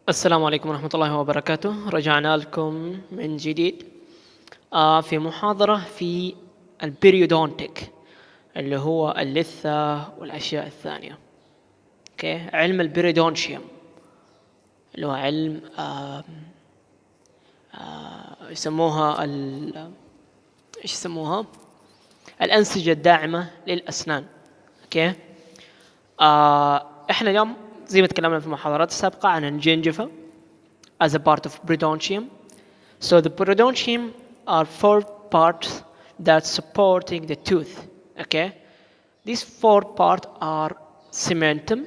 السلام عليكم ورحمة الله وبركاته. رجعنا لكم من جديد في محاضرة في البريودونتك اللي هو اللثة والأشياء الثانية. اوكي، علم البريدونشيوم اللي هو علم يسموها ايش يسموها؟ الأنسجة الداعمة للأسنان. اوكي، احنا اليوم زي ما تكلمنا في المحاضرات السابقة عن الجنجفة as a part of periodontium. So the periodontium are four parts that supporting the tooth. Okay, these four parts are cementum,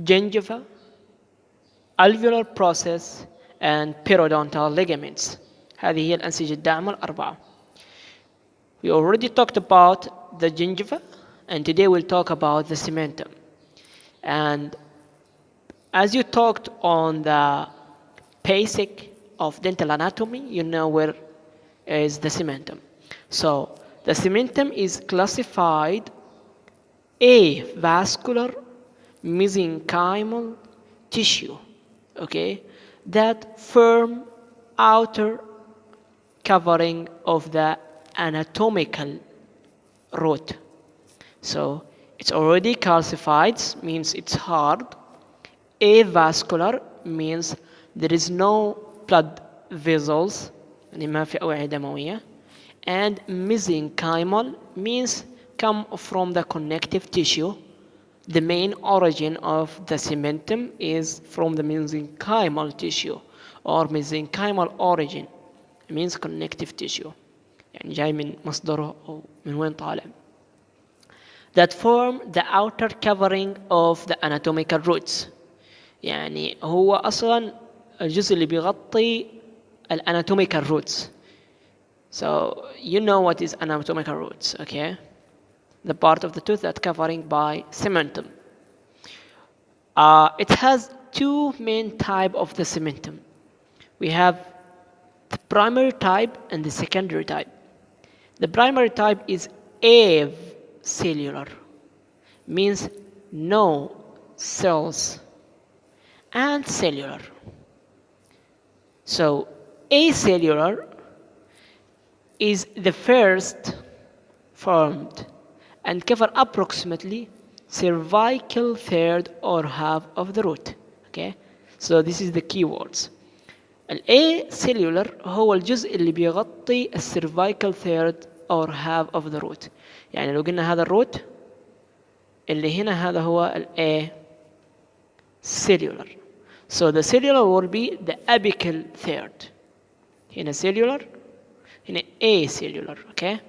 gingiva, alveolar process, and periodontal ligaments. هذه هي الأنسجة الداعمة الأربعة. We already talked about the gingiva, and today we'll talk about the cementum. And as you talked on the basic of dental anatomy, you know where is the cementum. So the cementum is classified avascular mesenchymal tissue, okay, that firm outer covering of the anatomical root. So it's already calcified, means it's hard. Avascular means there is no blood vessels, يعني ما في أوعية دموية. And mesenchymal means come from the connective tissue. The main origin of the cementum is from the mesenchymal tissue or mesenchymal origin. It means connective tissue. يعني جاي من مصدره أو من وين طالع. That form the outer covering of the anatomical roots. يعني هو أصلا الجزء اللي بيغطي anatomical roots. So you know what is anatomical roots, okay? The part of the tooth that covering by cementum. It has two main type of the cementum. We have the primary type and the secondary type. The primary type is acellular, means no cells, and cellular. So acellular is the first formed and cover approximately cervical third or half of the root. Okay, so this is the keywords. acellular هو الجزء اللي بيغطي cervical third or half of the root. يعني لو قلنا هذا الروت اللي هنا هذا هو cellular. So the cellular will be the apical third. هنا cellular, هنا acellular. Okay,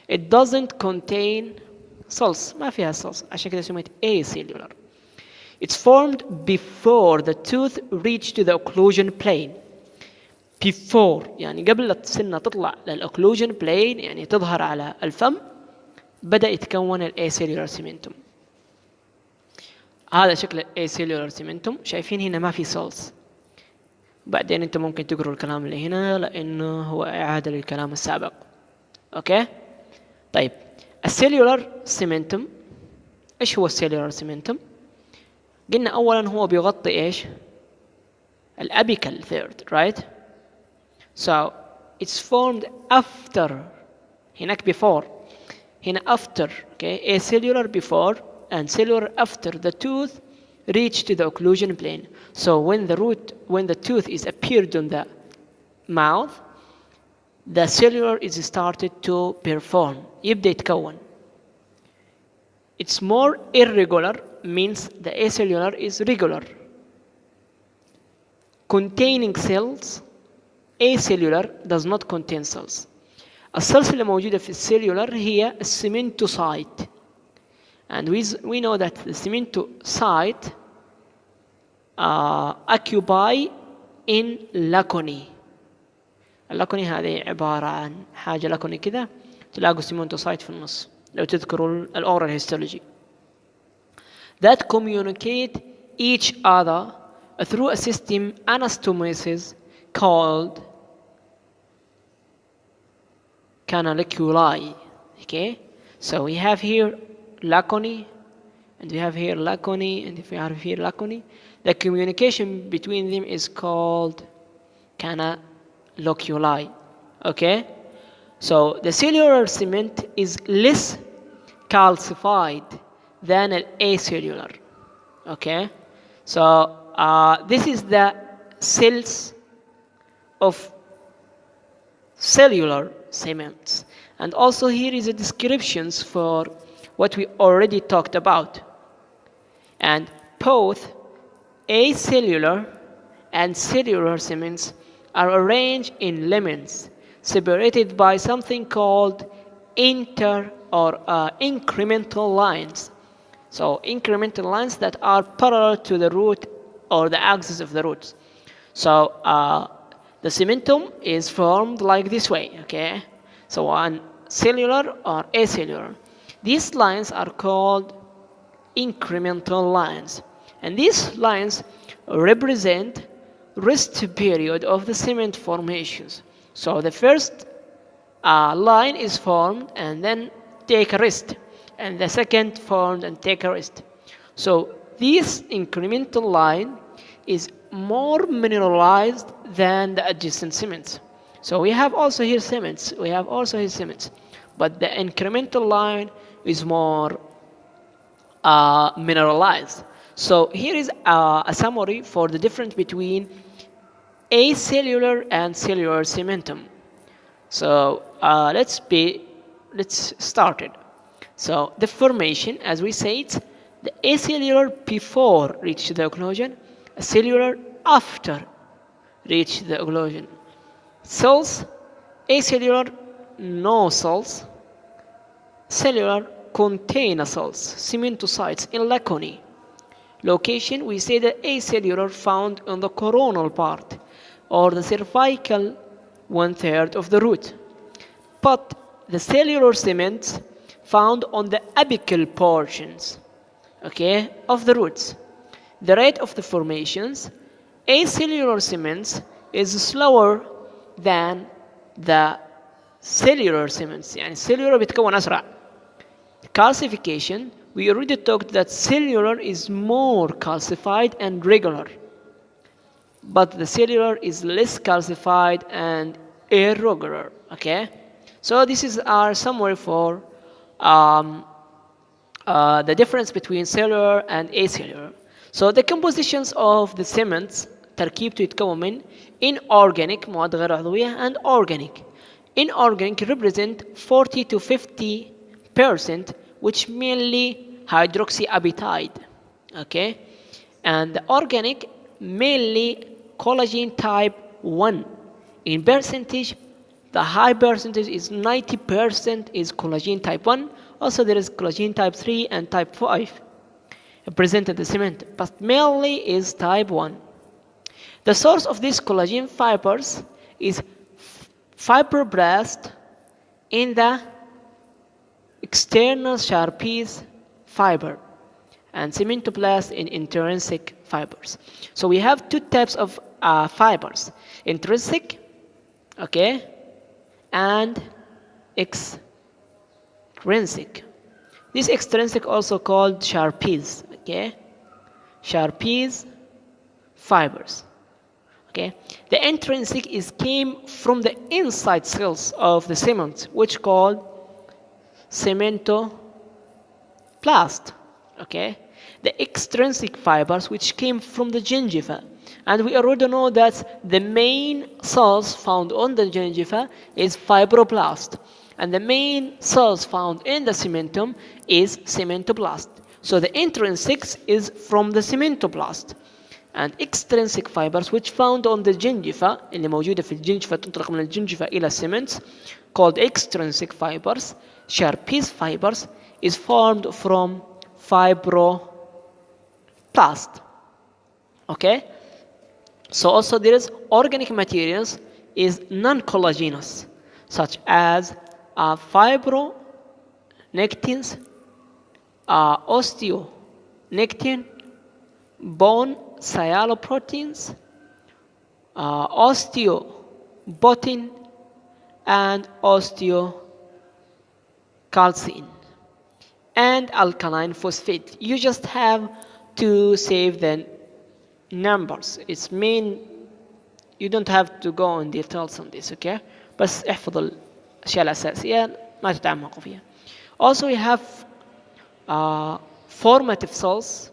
it doesn't contain cells. ما فيها cells عشان كده سميت acellular. It's formed before the tooth reach to the occlusion plane. Before يعني قبل السنة تطلع للocclusion plane يعني تظهر على الفم بدأ يتكون acellular cementum. هذا شكل acellular cementum. شايفين هنا ما في cells. بعدين انت ممكن تقروا الكلام اللي هنا لانه هو اعادة للكلام السابق. اوكي، طيب السيلولار سيمنتم. ايش هو السيلولار سيمنتم؟ قلنا اولا هو بيغطي ايش؟ الابيكال ثيرد، right? So it's formed after. هناك before, هنا after. Okay, acellular before and cellular after the tooth reach to the occlusion plane. So when the tooth is appeared on the mouth, the cellular is started to perform. يبدأ يتكون. It's more irregular, means the acellular is regular. Containing cells, acellular does not contain cells. السيلز اللي موجودة في السيلولار هي السيمنتوسايت. And we know that the cementocyte occupy in lacunae. اللكوني هذه عبارة عن حاجة لكوني كذا تلاقوا cementocyte في النص لو تذكروا الأورال هيستولوجي. That communicate each other through a system anastomosis called canaliculi. Okay, so we have here lacunae and we have here lacunae, and if we have here lacunae, the communication between them is called canaloculi. Okay? So the cellular cement is less calcified than an acellular. Okay? So this is the cells of cellular cements. And also here is a descriptions for what we already talked about. And both acellular and cellular cements are arranged in lamins separated by something called incremental lines. So incremental lines that are parallel to the root or the axis of the roots. So the cementum is formed like this way, okay? So on cellular or acellular. These lines are called incremental lines. And these lines represent rest period of the cement formations. So the first line is formed and then take a rest. And the second formed and take a rest. So this incremental line is more mineralized than the adjacent cements. So we have also here cements. But the incremental line is more mineralized. So here is a summary for the difference between acellular and cellular cementum. So let's start it. So the formation, as we said, the acellular before reach the occlusion, cellular after reach the occlusion. Cells, acellular, no cells. Cellular contain cells, cementocytes in lacunae. Location, we say the acellular found on the coronal part or the cervical 1/3 of the root. But the cellular cements found on the apical portions, okay, of the roots. The rate of the formations, acellular cements is slower than the cellular cements. يعني cellular بتكون أسرع. Calcification, we already talked that cellular is more calcified and regular, but the cellular is less calcified and irregular. Okay, so this is our summary for the difference between cellular and acellular. So the compositions of the cements تركيبته يتكون من inorganic مواد غير عضوية and organic. Inorganic represent 40 to 50%, which mainly hydroxyapatite. Okay, and the organic mainly collagen type 1. In percentage, the high percentage is 90% is collagen type 1. Also there is collagen type 3 and type 5 present in the cement, but mainly is type 1. The source of these collagen fibers is fibroblast in the external Sharpie's fiber and cementoblast in intrinsic fibers. So we have two types of fibers, intrinsic, okay, and extrinsic. This extrinsic also called Sharpie's, okay, Sharpie's fibers. Okay. The intrinsic is came from the inside cells of the cement, which called cementoblast. Okay. The extrinsic fibers, which came from the gingiva, and we already know that the main cells found on the gingiva is fibroblast, and the main cells found in the cementum is cementoblast. So the intrinsic is from the cementoblast. And extrinsic fibers which found on the gingiva اللي موجودة في الجنجفة تنطلق من الجنجفة إلى السمنت called extrinsic fibers. Sharpie's fibers is formed from fibroblast. Okay, so also there is organic materials is non-collagenous such as fibronectins, osteonectin, bone sialoproteins, osteobottin, and osteocalcin. and alkaline phosphate. You just have to save the numbers. It's mean you don't have to go in details on this, okay? بس احفظ الأشياء الأساسية ما تتعمقوا فيها. Also we have formative cells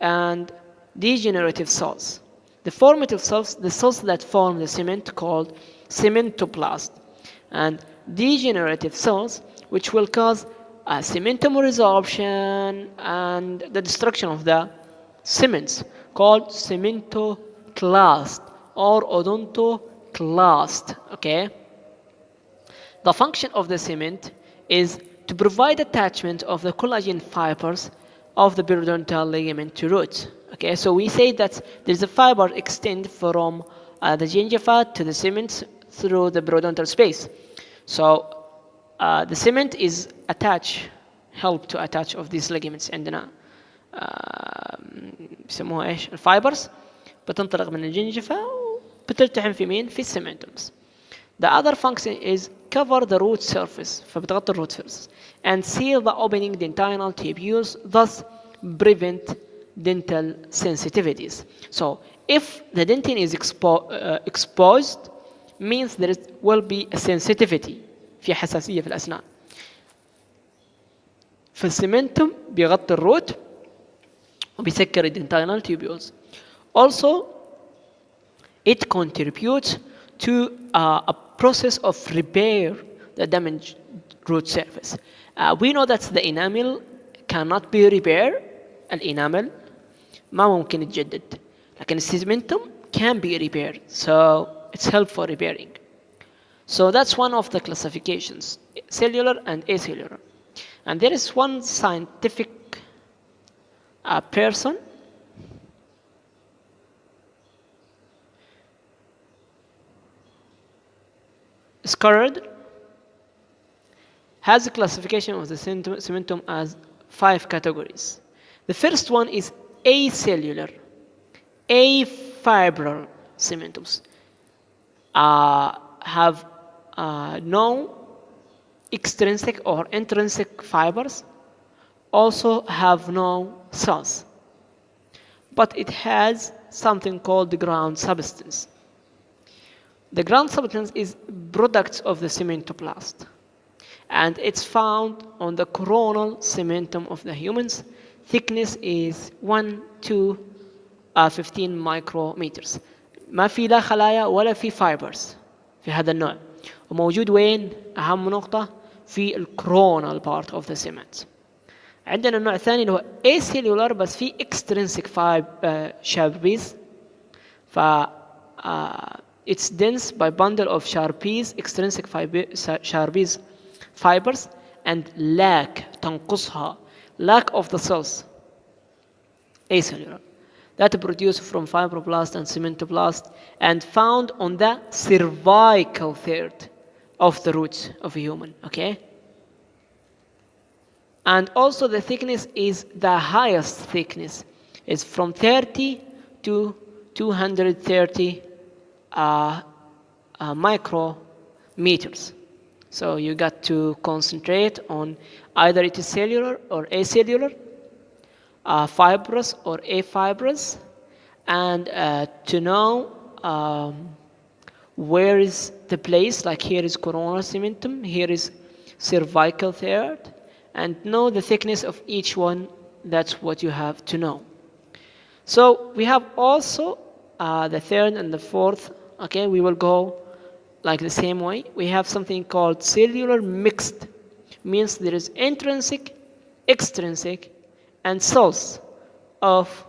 and degenerative cells. The formative cells, the cells that form the cement, called cementoblast, and degenerative cells, which will cause cementum resorption and the destruction of the cements, called cementoclast or odontoclast. Okay. The function of the cement is to provide attachment of the collagen fibers of the periodontal ligament to roots. Okay, so we say that there's a fiber extend from the gingiva to the cement through the periodontal space. So the cement is help to attach of these ligaments عندنا بيسموها ايش الفايبرز بتنطلق من الجنجفة وبتلتحم في مين في السيمنتومز. The other function is cover the root surface فبتغطي الروت surface and seal the opening dentinal tubules, thus prevent dental sensitivities. So if the dentin is exposed means there will be a sensitivity في حساسية في الأسنان. فالسيمنتوم بيغطي الروت وبيسكر الدنتينال tubules. Also it contributes to a process of repair the damaged root surface. We know that the enamel cannot be repaired. الانامل ما ممكن يتجدد لكن السيمنتوم can be repaired, so it's helpful for repairing. So that's one of the classifications, cellular and acellular. And there is one scientific person Scored has a classification of the cementum as 5 categories. The first one is acellular, afibral cementums. Have no extrinsic or intrinsic fibers, also have no cells, but it has something called the ground substance. The ground substance is products of the cementoblast, and it's found on the coronal cementum of the humans. Thickness is 1 to 15 micrometers. ما في لا خلايا ولا في fibers في هذا النوع، وموجود وين؟ أهم نقطة في الكرونال part of the cement. عندنا النوع الثاني اللي هو acellular بس في extrinsic sharpies. ف it's dense by bundle of sharpies, extrinsic sharpies fibers, and تنقصها lack of the cells, acellular, that produced from fibroblast and cementoblast and found on the cervical third of the roots of a human. Okay, and also the thickness is the highest thickness is from 30 to 230 micrometers. So you got to concentrate on either it is cellular or acellular, fibrous or afibrous, and to know where is the place, like here is coronal cementum, here is cervical third, and know the thickness of each one. That's what you have to know. So we have also the third and the fourth. Okay, we will go like the same way. We have something called cellular mixed, means there is intrinsic, extrinsic, and cells of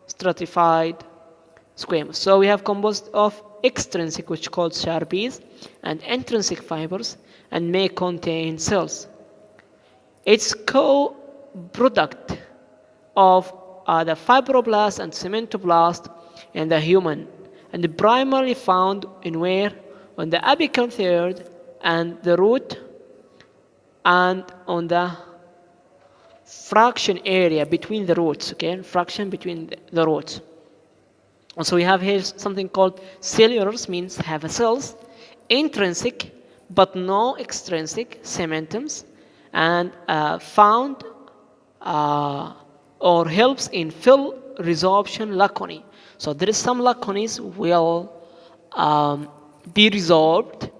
stratified squamous. So we have composed of extrinsic, which called sharpies, and intrinsic fibers, and may contain cells. It's co-product of the fibroblast and cementoblast in the human, and primarily found in where? On the apical third and the root, and on the fraction area between the roots. Okay, fraction between the roots. Also we have here something called cellular, means have a cells, intrinsic but no extrinsic cementums, and found uh, or helps in fill resorption lacunae. So there is some lacunae will be resorbed,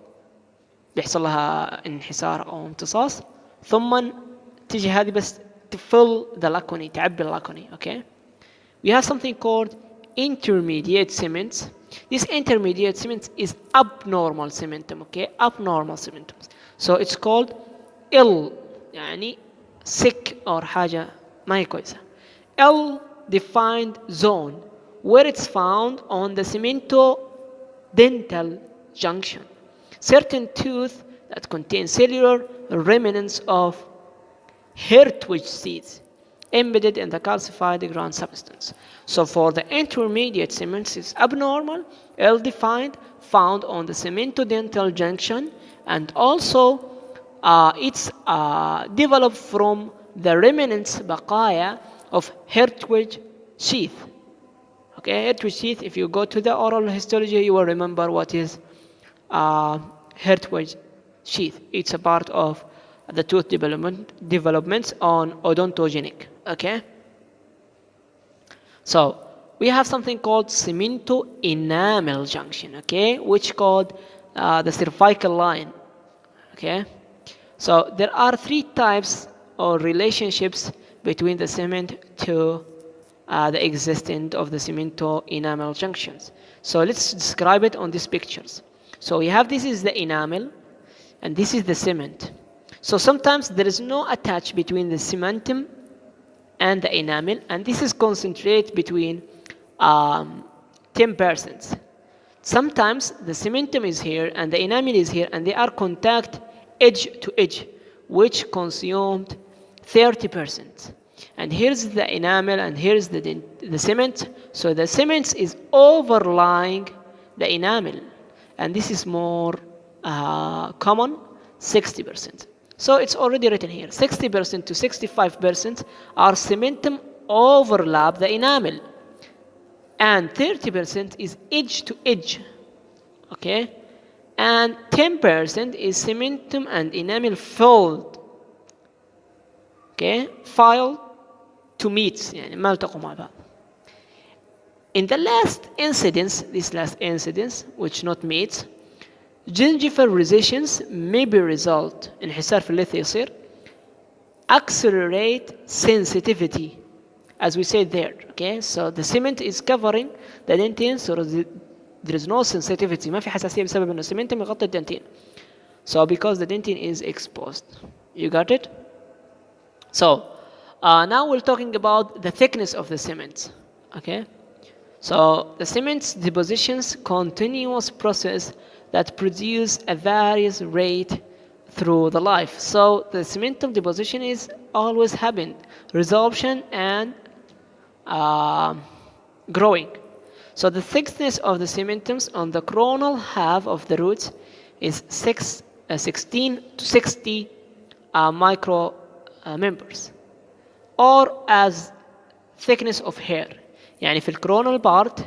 بيحصل لها انحسار أو امتصاص، ثم تيجي هذه بس to fill the lacunae، تعبي lacunae. Okay. We have something called intermediate cements. This intermediate cement is abnormal cementum. Okay, abnormal cementum. So it's called ill، يعني sick or حاجة ما هي كويسة. ill defined zone where it's found on the cementodental junction. Certain tooth that contain cellular remnants of Hertwig seeds embedded in the calcified ground substance. So for the intermediate cements, it's abnormal, ill-defined, found on the cementodental junction, and also it's developed from the remnants بقايا of Hertwig sheath. Okay, Hertwig sheath, if you go to the oral histology, you will remember what is Hertwig sheath. It's a part of the tooth developments on odontogenic. Okay. So we have something called cementoenamel junction. Okay, which called the cervical line. Okay. So there are three types or relationships between the cement to the existence of the cementoenamel junctions. So let's describe it on these pictures. So we have, this is the enamel and this is the cement. So sometimes there is no attach between the cementum and the enamel, and this is concentrate between 10%. Sometimes the cementum is here and the enamel is here and they are contact edge to edge, which consumed 30%. And here's the enamel and here's the cement. So the cement is overlying the enamel, and this is more common, 60%. So it's already written here, 60% to 65% are cementum overlap the enamel, and 30% is edge to edge. Okay, and 10% is cementum and enamel filled. Okay, filed to meet، يعني ما التقوا مع بعض. In the last incidence, this last incidence which not meets, gingival recessions may be result، انحسار في اللثة يصير، accelerate sensitivity as we said there. Okay, so the cement is covering the dentine, so there is no sensitivity، ما في حساسية بسبب إنه السمنتم يغطي الدنتين. So because the dentine is exposed. You got it? So now we're talking about the thickness of the cement. Okay, so the cement's depositions continuous process that produce a various rate through the life. So the cementum deposition is always happening, resorption and growing. So the thickness of the cementums on the coronal half of the roots is 16 to 60 micro members, or as thickness of hair. يعني في الكورونال بارت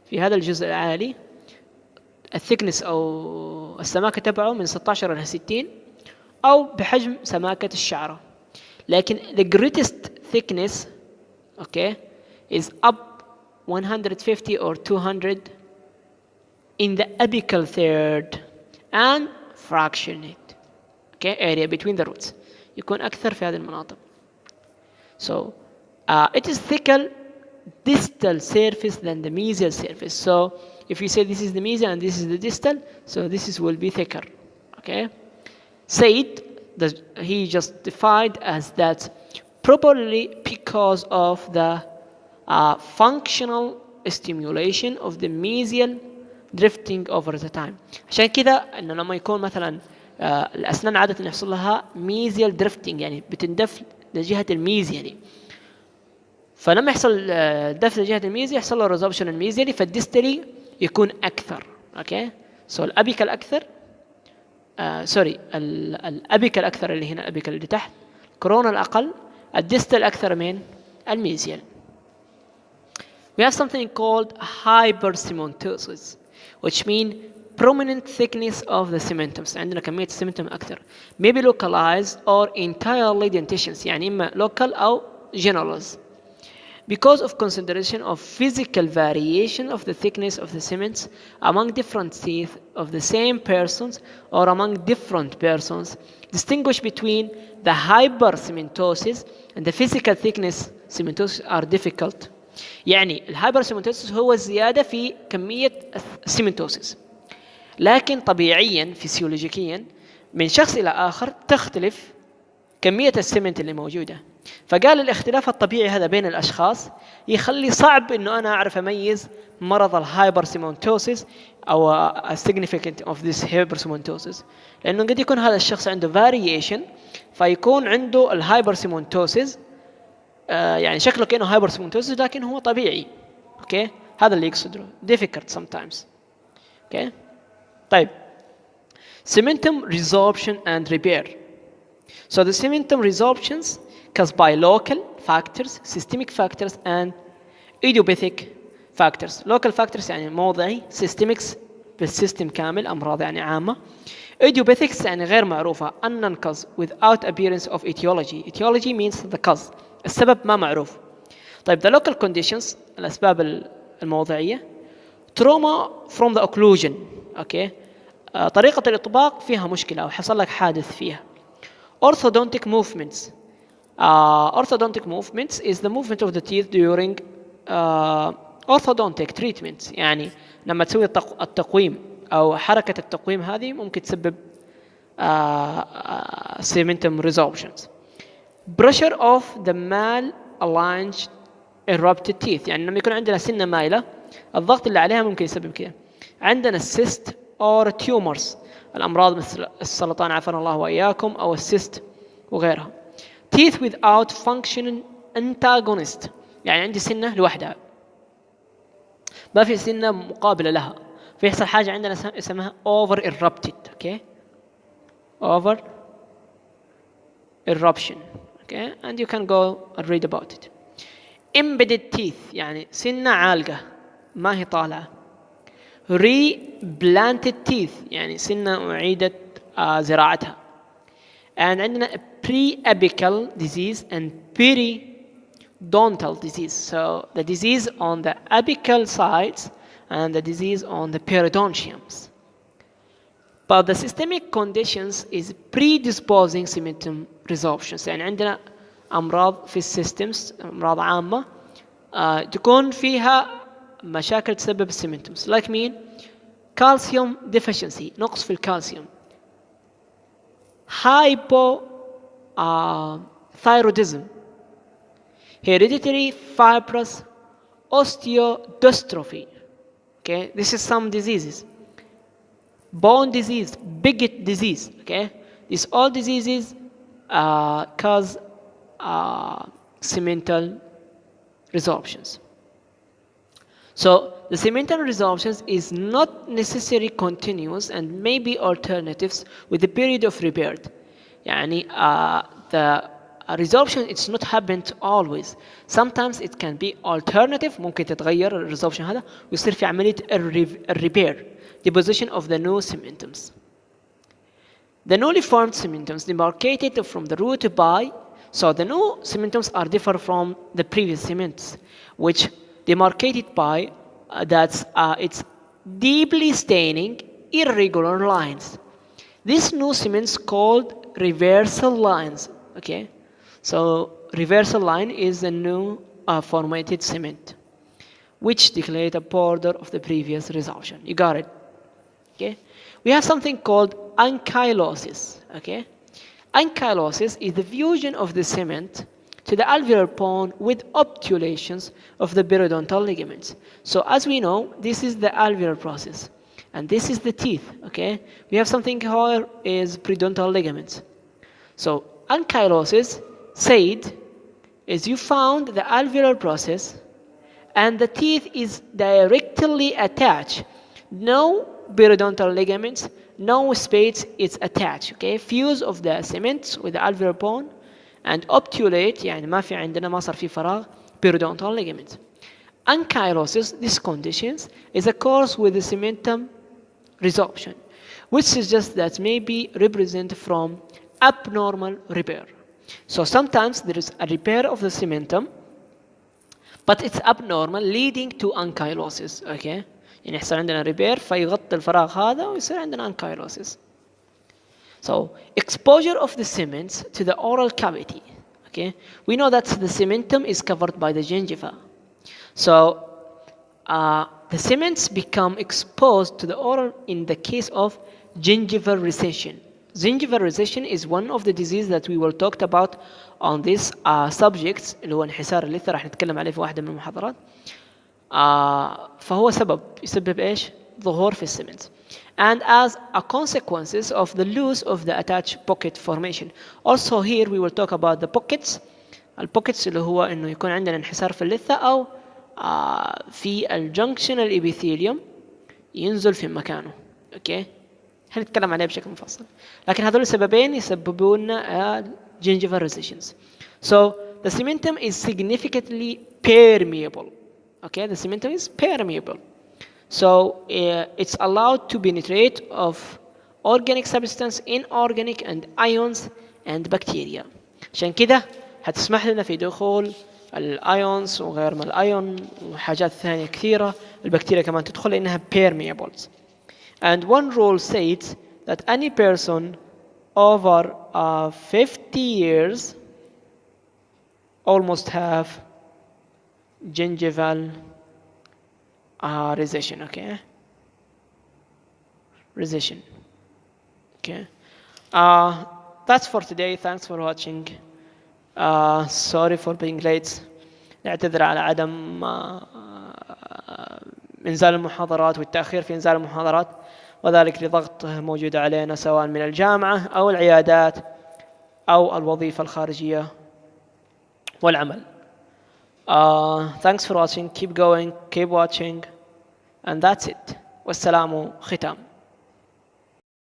في هذا الجزء العالي الثيكنس أو السماكة تبعه من 16 إلى 60 أو بحجم سماكة الشعرة. لكن the greatest thickness okay is up 150 or 200 in the apical third and fractionate okay area between the roots. يكون أكثر في هذه المناطق. So it is thicker distal surface than the mesial surface. So if you say this is the mesial and this is the distal, so this will be thicker. Okay. Said that he justified as that probably because of the functional stimulation of the mesial drifting over the time. عشان كذا إنه لما يكون مثلا الأسنان عادة يحصل لها mesial drifting يعني بتندف لجهة الميزي يعني. فلما يحصل دفع لجهة الميزي يحصل له resorption الميزيالي فالديستالي يكون أكثر. Okay. So الأبيكال أكثر سوري الأبيكال أكثر اللي هنا الأبيكال اللي تحت كورونا الأقل الديستال أكثر من الميزيال. We have something called hypercementosis which means prominent thickness of the cementums. عندنا كمية السيمنتم أكثر. Maybe localized or entirely dentitions. يعني إما local أو generalized. Because of consideration of physical variation of the thickness of the cements among different teeth of the same persons or among different persons, distinguish between the hypercementosis and the physical thickness cementosis are difficult. يعني الهايبرسيمنتوسيس هو الزيادة في كمية السيمنتوسيس، لكن طبيعيا فسيولوجيكيا من شخص إلى آخر تختلف كمية السمنت اللي موجودة. فقال الاختلاف الطبيعي هذا بين الأشخاص يخلي صعب إنه أنا أعرف أميز مرض الهايبرسيمنتوسيس أو significant of this hypercementosis، لأنه قد يكون هذا الشخص عنده variation فيكون عنده الهايبرسيمنتوسيس يعني شكله كأنه هايبرسيمنتوسيس لكن هو طبيعي. أوكي، هذا اللي يقصده difficult sometimes. أوكي، طيب cementum resorption and repair. So the cementum resorptions caused by local factors, systemic factors and idiopathic factors. Local factors يعني موضعي، systemics بالسيستم كامل أمراض يعني عامة. Idiopathics يعني غير معروفة unknown cause without appearance of etiology. Etiology means the cause، السبب ما معروف. طيب the local conditions الأسباب الموضعية trauma from the occlusion. أوكي، طريقة الإطباق فيها مشكلة أو حصل لك حادث فيها. Orthodontic movements. Orthodontic movements is the movement of the teeth during orthodontic treatments. يعني لما تسوي التقويم أو حركة التقويم هذه ممكن تسبب cementum resorptions. Pressure of the mal-aligned erupted teeth. يعني لما يكون عندنا سنة مايلة الضغط اللي عليها ممكن يسبب كذا. عندنا cyst or tumors، الأمراض مثل السرطان عافانا الله وإياكم أو السيست وغيرها. Teeth without functioning antagonist، يعني عندي سنة لوحدها ما في سنة مقابلة لها فيحصل حاجة عندنا اسمها over erupted. okay over eruption. okay and you can go and read about it. Embedded teeth يعني سنة عالقة ما هي طالعة. replanted teeth يعني سنة أعيدت زراعتها. and عندنا pre-apical disease and periodontal disease. So the disease on the apical sides and the disease on the periodontiums. But the systemic conditions is predisposing cementum resorptions. يعني عندنا أمراض في السيستمز أمراض عامة تكون فيها مشاكل تسبب السيمنتومز. like مين؟ calcium deficiency نقص في الكالسيوم. hypothyroidism, hereditary fibrous osteodystrophy. Okay, this is some diseases. Bone disease, bigot disease. Okay, these all diseases cause cemental resorptions. So the cemental resorptions is not necessarily continuous and may be alternatives with the period of repair. يعني the resorption it's not happened always. Sometimes it can be alternative ممكن تتغير الريزوربشن هذا ويصير في عملية الريبير deposition of the new cementums. The newly formed cementums demarcated from the root by so the new cementums are different from the previous cements which demarcated by it's deeply staining irregular lines. This new cements called reversal lines. Okay, so reversal line is a new formatted cement which declared a border of the previous resorption. You got it? Okay, we have something called ankylosis. Okay, ankylosis is the fusion of the cement to the alveolar bone with obturations of the periodontal ligaments. So as we know, this is the alveolar process and this is the teeth. Okay, we have something here is periodontal ligaments. So ankylosis said is you found the alveolar process and the teeth is directly attached. No periodontal ligaments, no space is attached. Okay, fuse of the cement with the alveolar bone and obturate يعني ما في عندنا ما صار في فراغ periodontal ligaments. Ankylosis, this conditions is a course with the cementum resorption, which suggests that may be represent from abnormal repair. So sometimes there is a repair of the cementum, but it's abnormal leading to ankylosis. Okay, يعني يحصل عندنا repair فيغطي الفراغ هذا ويصير عندنا ankylosis. So exposure of the cements to the oral cavity. Okay, we know that the cementum is covered by the gingiva. So the cements become exposed to the oral in the case of gingival recession. Gingival recession is one of the diseases that we will talk about on this subjects اللي هو انحسار اللثة راح نتكلم عليه في واحدة من المحاضرات. فهو يسبب ايش؟ ظهور في السمنت. And as a consequences of the loss of the attached pocket formation. Also here we will talk about the pockets. البوكيتس اللي هو انه يكون عندنا انحسار في اللثة او في الجنكشن الابيثيليوم ينزل في مكانه. اوكي هنتكلم عليه بشكل مفصل. لكن هذول السببين يسببون gingival recessions. So the cementum is significantly permeable. Okay, the cementum is permeable. So it's allowed to penetrate of organic substance, inorganic and ions and bacteria. عشان كده هتسمح لنا في دخول الايونز وغير من الايون وحاجات ثانية كثيرة. البكتيريا كمان تدخل لانها permeables. And one rule states that any person over 50 years almost have gingival recession. Okay, recession. Okay, that's for today. Thanks for watching. Sorry for being late. نعتذر على عدم إنزال المحاضرات والتأخير في إنزال المحاضرات، وذلك لضغط موجود علينا سواء من الجامعة أو العيادات أو الوظيفة الخارجية والعمل. Thanks for watching. Keep going. Keep watching. And that's it. والسلام ختام.